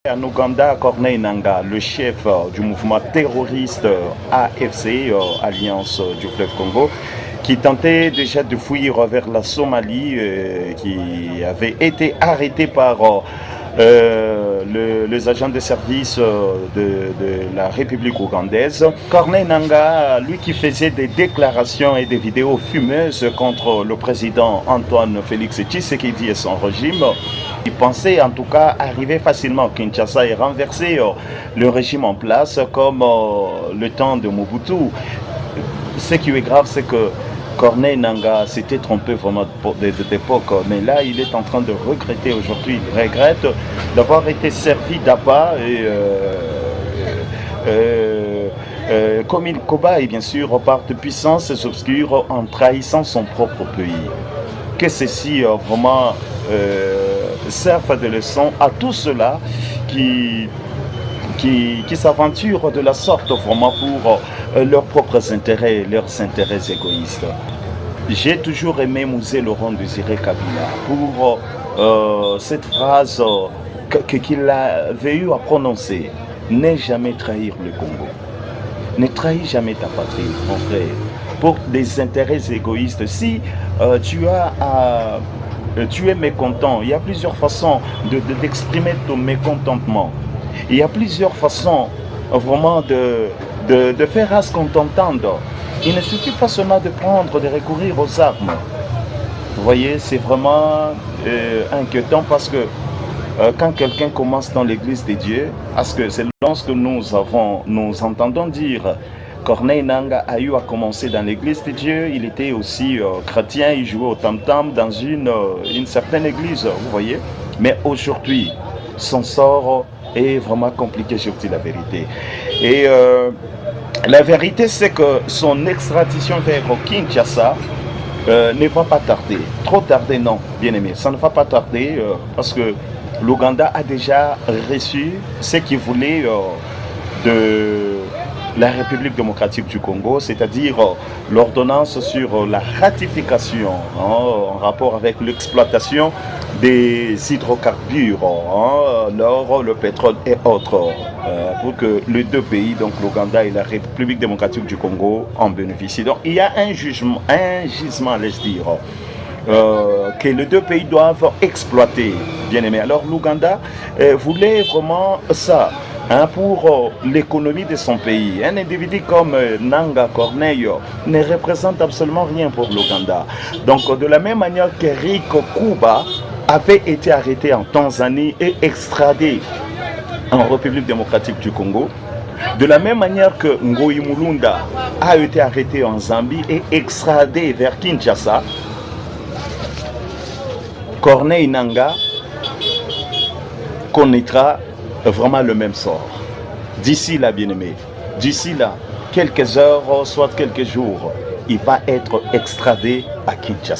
En Ouganda, Corneille Nangaa, le chef du mouvement terroriste AFC, Alliance du fleuve Congo, qui tentait déjà de fuir vers la Somalie, qui avait été arrêté par les agents de service de la République ougandaise. Corneille Nangaa, lui qui faisait des déclarations et des vidéos fumeuses contre le président Antoine Félix Tshisekedi et son régime, il pensait en tout cas arriver facilement à Kinshasa et renverser le régime en place comme le temps de Mobutu. Ce qui est grave, c'est que Corneille Nangaa s'était trompé vraiment d'époque, mais là il est en train de regretter aujourd'hui, il regrette d'avoir été servi d'appât comme il cobaye bien sûr par de puissances obscures en trahissant son propre pays. Que ceci vraiment serve de leçon à tous ceux-là qui s'aventurent de la sorte vraiment pour leurs propres intérêts, leurs intérêts égoïstes. J'ai toujours aimé Mzee Laurent Désiré Kabila pour cette phrase qu'il avait eu à prononcer: ne jamais trahir le Congo. Ne trahis jamais ta patrie, mon frère, pour des intérêts égoïstes. Si tu es mécontent, il y a plusieurs façons d'exprimer ton mécontentement. Il y a plusieurs façons vraiment de faire à ce qu'on t'entende. Il ne suffit pas seulement de recourir aux armes. Vous voyez, c'est vraiment inquiétant parce que quand quelqu'un commence dans l'église de Dieu, parce que c'est lorsque nous entendons dire Corneille Nangaa a eu à commencer dans l'église de Dieu, il était aussi chrétien, il jouait au tam-tam dans une certaine église, vous voyez. Mais aujourd'hui, son sort est vraiment compliqué, je vous dis la vérité. Et la vérité, c'est que son extradition vers Kinshasa ne va pas tarder. Trop tarder, non, bien aimé. Ça ne va pas tarder parce que l'Ouganda a déjà reçu ce qu'il voulait de la République démocratique du Congo, c'est-à-dire l'ordonnance sur la ratification en rapport avec l'exploitation des hydrocarbures, l'or, le pétrole et autres, pour que les deux pays, donc l'Ouganda et la République démocratique du Congo, en bénéficient. Donc il y a un gisement, allais-je dire, que les deux pays doivent exploiter, bien aimé. Alors l'Ouganda voulait vraiment ça. Pour l'économie de son pays. Un individu comme Nangaa Corneille ne représente absolument rien pour l'Ouganda. Donc de la même manière qu'Eric Kuba avait été arrêté en Tanzanie et extradé en République démocratique du Congo, de la même manière que Ngoï Mulunda a été arrêté en Zambie et extradé vers Kinshasa, Corneille Nangaa connaîtra vraiment le même sort. D'ici là, bien-aimé, d'ici là, quelques heures, soit quelques jours, il va être extradé à Kinshasa.